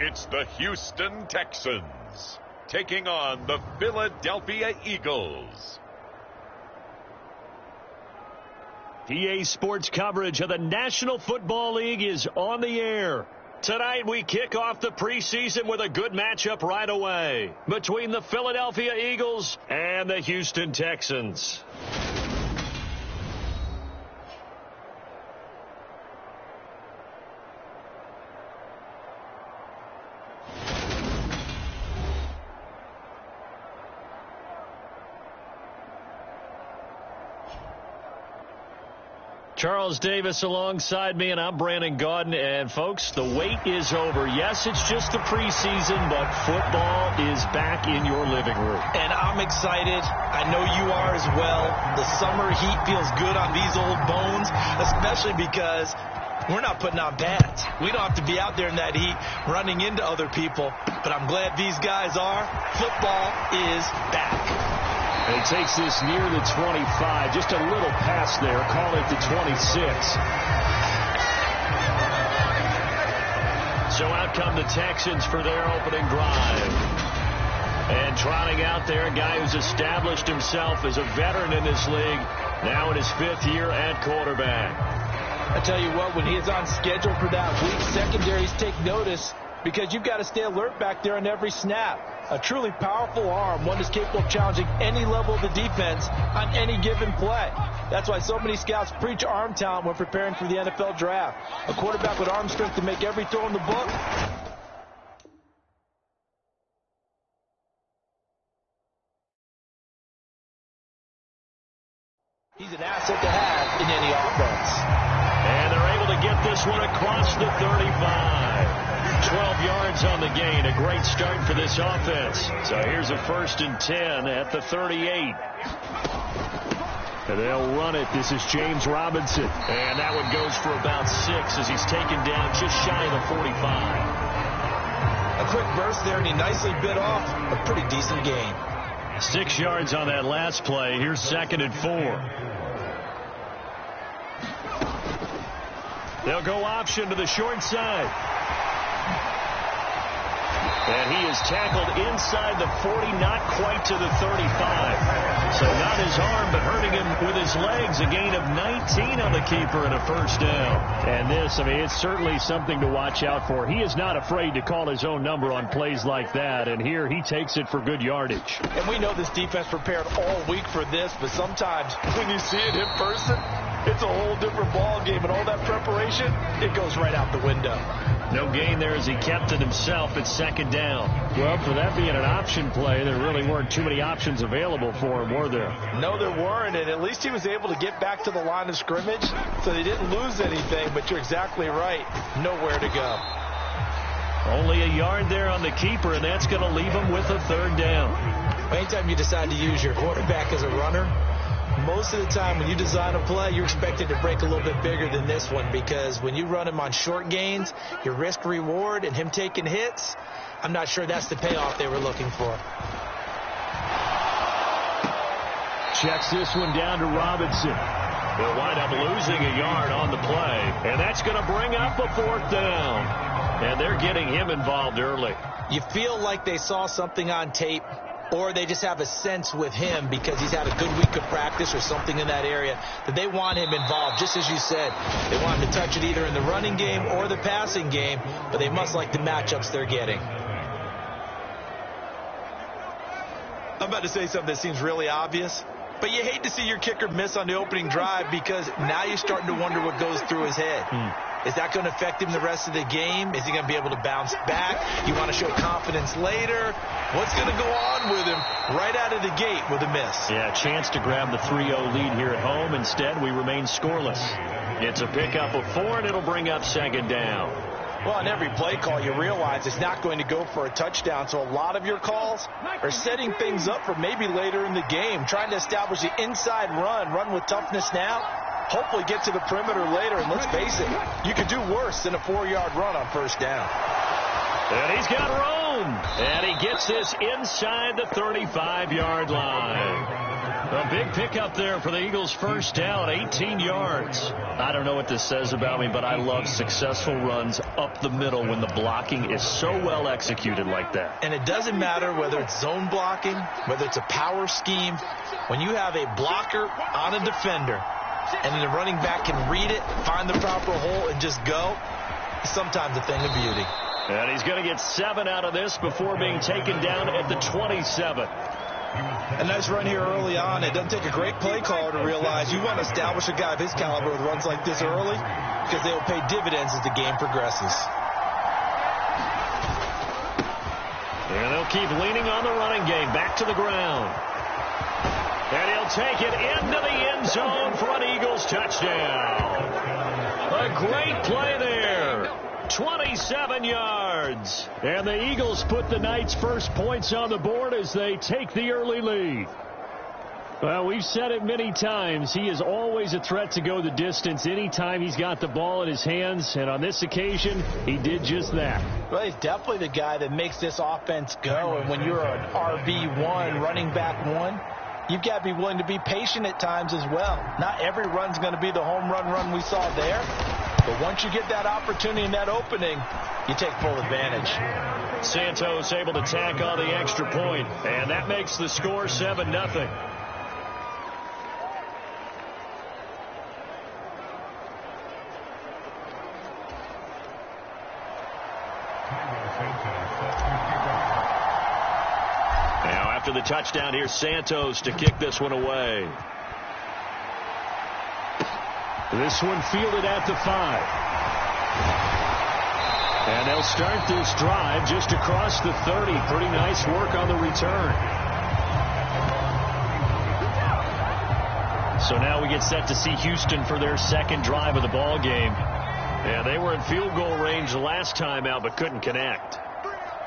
It's the Houston Texans taking on the Philadelphia Eagles. PA Sports coverage of the National Football League is on the air. Tonight we kick off the preseason with a good matchup right away between the Philadelphia Eagles and the Houston Texans. Charles Davis alongside me, and I'm Brandon Gaudin. And, folks, the wait is over. Yes, it's just the preseason, but football is back in your living room. And I'm excited. I know you are as well. The summer heat feels good on these old bones, especially because we're not putting on pads. We don't have to be out there in that heat running into other people. But I'm glad these guys are. Football is back. And he takes this near the 25. Just a little pass there. Call it the 26. So out come the Texans for their opening drive. And trotting out there, a guy who's established himself as a veteran in this league, now in his 5th year at quarterback. I tell you what, when he is on schedule for that week, secondaries take notice because you've got to stay alert back there on every snap. A truly powerful arm, one that's capable of challenging any level of the defense on any given play. That's why so many scouts preach arm talent when preparing for the NFL draft. A quarterback with arm strength to make every throw in the book. He's an asset to have in any offense. And they're able to get this one across the 35. 12 yards on the gain. A great start for this offense. So here's a 1st and 10 at the 38. And they'll run it. This is James Robinson. And that one goes for about 6 as he's taken down just shy of the 45. A quick burst there, and he nicely bit off a pretty decent gain. 6 yards on that last play. Here's 2nd and 4. They'll go option to the short side. And he is tackled inside the 40, not quite to the 35. So not his arm, but hurting him with his legs. A gain of 19 on the keeper and a 1st down. And this, I mean, it's certainly something to watch out for. He is not afraid to call his own number on plays like that. And here he takes it for good yardage. And we know this defense prepared all week for this, but sometimes when you see it in person, it's a whole different ball game. And all that preparation, it goes right out the window. No gain there as he kept it himself at 2nd down. Well, for that being an option play, there really weren't too many options available for him, were there? No, there weren't, and at least he was able to get back to the line of scrimmage, so they didn't lose anything, but you're exactly right. Nowhere to go. Only a yard there on the keeper, and that's going to leave him with a 3rd down. Anytime you decide to use your quarterback as a runner, most of the time when you design a play, you're expected to break a little bit bigger than this one because when you run him on short gains, your risk-reward and him taking hits, I'm not sure that's the payoff they were looking for. Checks this one down to Robinson. They'll wind up losing a yard on the play, and that's going to bring up a 4th down. And they're getting him involved early. You feel like they saw something on tape, or they just have a sense with him because he's had a good week of practice or something in that area that they want him involved. Just as you said, they want him to touch it either in the running game or the passing game, but they must like the matchups they're getting. I'm about to say something that seems really obvious, but you hate to see your kicker miss on the opening drive because now you're starting to wonder what goes through his head. Is that going to affect him the rest of the game? Is he going to be able to bounce back? You want to show confidence later? What's going to go on with him right out of the gate with a miss? Yeah, a chance to grab the 3-0 lead here at home. Instead, we remain scoreless. It's a pickup of 4, and it'll bring up 2nd down. Well, on every play call, you realize it's not going to go for a touchdown, so a lot of your calls are setting things up for maybe later in the game, trying to establish the inside run with toughness now, hopefully get to the perimeter later, and let's face it, you could do worse than a 4-yard run on 1st down. And he's got room, and he gets this inside the 35-yard line. A big pickup there for the Eagles' first down, 18 yards. I don't know what this says about me, but I love successful runs up the middle when the blocking is so well executed like that. And it doesn't matter whether it's zone blocking, whether it's a power scheme. When you have a blocker on a defender and the running back can read it, find the proper hole, and just go, it's sometimes a thing of beauty. And he's going to get 7 out of this before being taken down at the 27. A nice run here early on. It doesn't take a great play caller to realize you want to establish a guy of his caliber with runs like this early because they will pay dividends as the game progresses. And they'll keep leaning on the running game. Back to the ground. And he'll take it into the end zone for an Eagles touchdown. A great play there. 27 yards. And the Eagles put the night's first points on the board as they take the early lead. Well, we've said it many times. He is always a threat to go the distance anytime he's got the ball in his hands. And on this occasion, he did just that. Well, he's definitely the guy that makes this offense go. And when you're an RB1, running back one, you've got to be willing to be patient at times as well. Not every run's going to be the home run we saw there. But once you get that opportunity and that opening, you take full advantage. Santos able to tack on the extra point, and that makes the score 7-0. Now after the touchdown, here's Santos to kick this one away. This one fielded at the 5. And they'll start this drive just across the 30. Pretty nice work on the return. So now we get set to see Houston for their second drive of the ball game. And they were in field goal range the last time out but couldn't connect.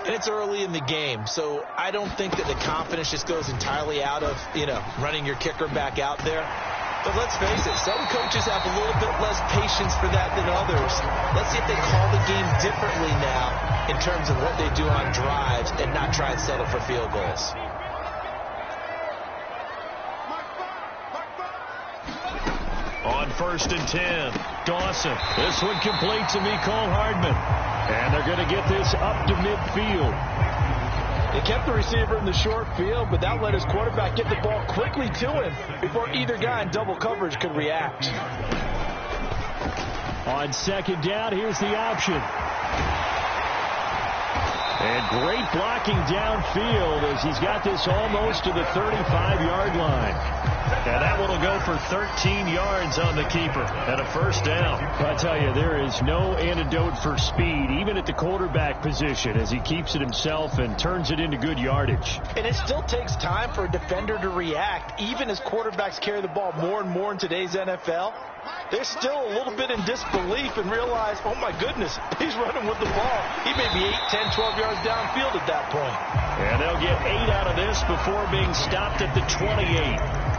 And it's early in the game, so I don't think that the confidence just goes entirely out of, running your kicker back out there. But let's face it, some coaches have a little bit less patience for that than others. Let's see if they call the game differently now in terms of what they do on drives and not try and settle for field goals. On 1st and 10, Dawson. This one complete to Mecole Hardman. And they're going to get this up to midfield. They kept the receiver in the short field, but that let his quarterback get the ball quickly to him before either guy in double coverage could react. On 2nd down, here's the option. And great blocking downfield as he's got this almost to the 35-yard line. And that one will go for 13 yards on the keeper and a first down. I tell you, there is no antidote for speed, even at the quarterback position, as he keeps it himself and turns it into good yardage. And it still takes time for a defender to react. Even as quarterbacks carry the ball more and more in today's NFL, they're still a little bit in disbelief and realize, oh my goodness, he's running with the ball. He may be 8, 10, 12 yards downfield at that point. And they'll get 8 out of this before being stopped at the 28.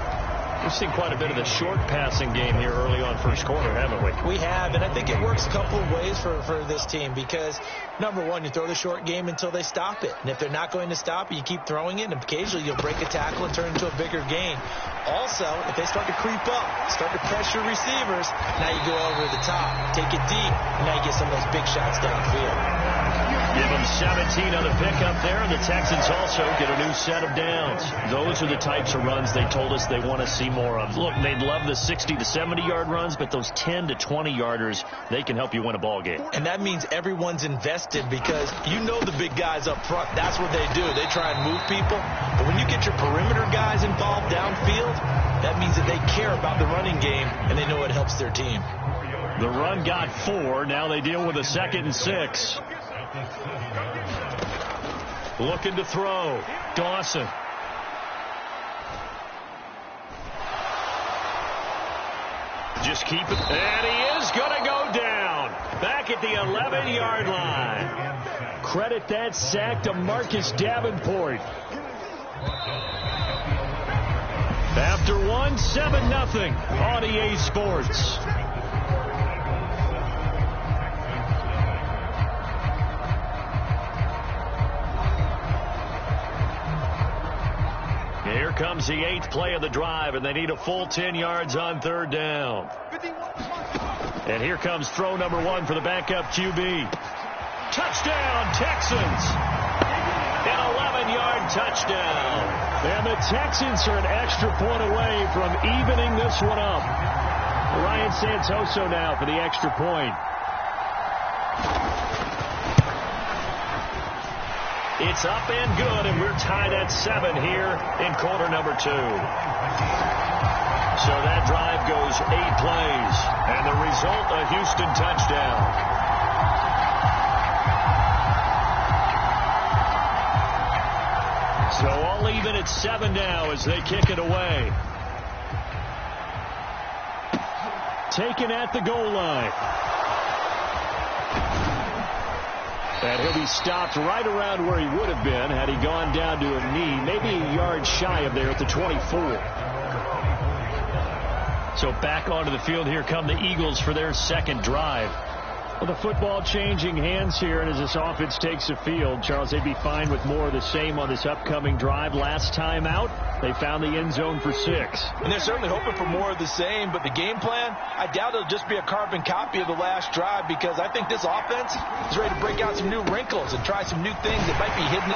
We've seen quite a bit of the short passing game here early on first quarter, haven't we? We have, and I think it works a couple of ways for this team because, number one, you throw the short game until they stop it. And if they're not going to stop it, you keep throwing it, and occasionally you'll break a tackle and turn it into a bigger gain. Also, if they start to creep up, start to pressure receivers, now you go over the top, take it deep, and now you get some of those big shots downfield. Give them 17 on the pickup there, and the Texans also get a new set of downs. Those are the types of runs they told us they want to see more of. Look, they'd love the 60 to 70-yard runs, but those 10 to 20-yarders, they can help you win a ball game. And that means everyone's invested because you know the big guys up front. That's what they do. They try and move people. But when you get your perimeter guys involved downfield, that means that they care about the running game, and they know it helps their team. The run got 4. Now they deal with a 2nd and 6. Looking to throw. Dawson. Just keep it. And he is going to go down. Back at the 11-yard line. Credit that sack to Marcus Davenport. After one, 7-0 on EA Sports. Here comes the 8th play of the drive, and they need a full 10 yards on 3rd down. And here comes throw number 1 for the backup QB. Touchdown, Texans! An 11-yard touchdown. And the Texans are an extra point away from evening this one up. Ryan Santoso now for the extra point. It's up and good, and we're tied at 7 here in quarter number 2. So that drive goes 8 plays, and the result, a Houston touchdown. So all even at 7 now as they kick it away. Taken at the goal line. And he'll be stopped right around where he would have been had he gone down to a knee, maybe a yard shy of there at the 24. So back onto the field, here come the Eagles for their second drive. Well, the football changing hands here, and as this offense takes the field, Charles, they'd be fine with more of the same on this upcoming drive. Last time out, they found the end zone for 6. And they're certainly hoping for more of the same, but the game plan, I doubt it'll just be a carbon copy of the last drive, because I think this offense is ready to break out some new wrinkles and try some new things that might be hidden.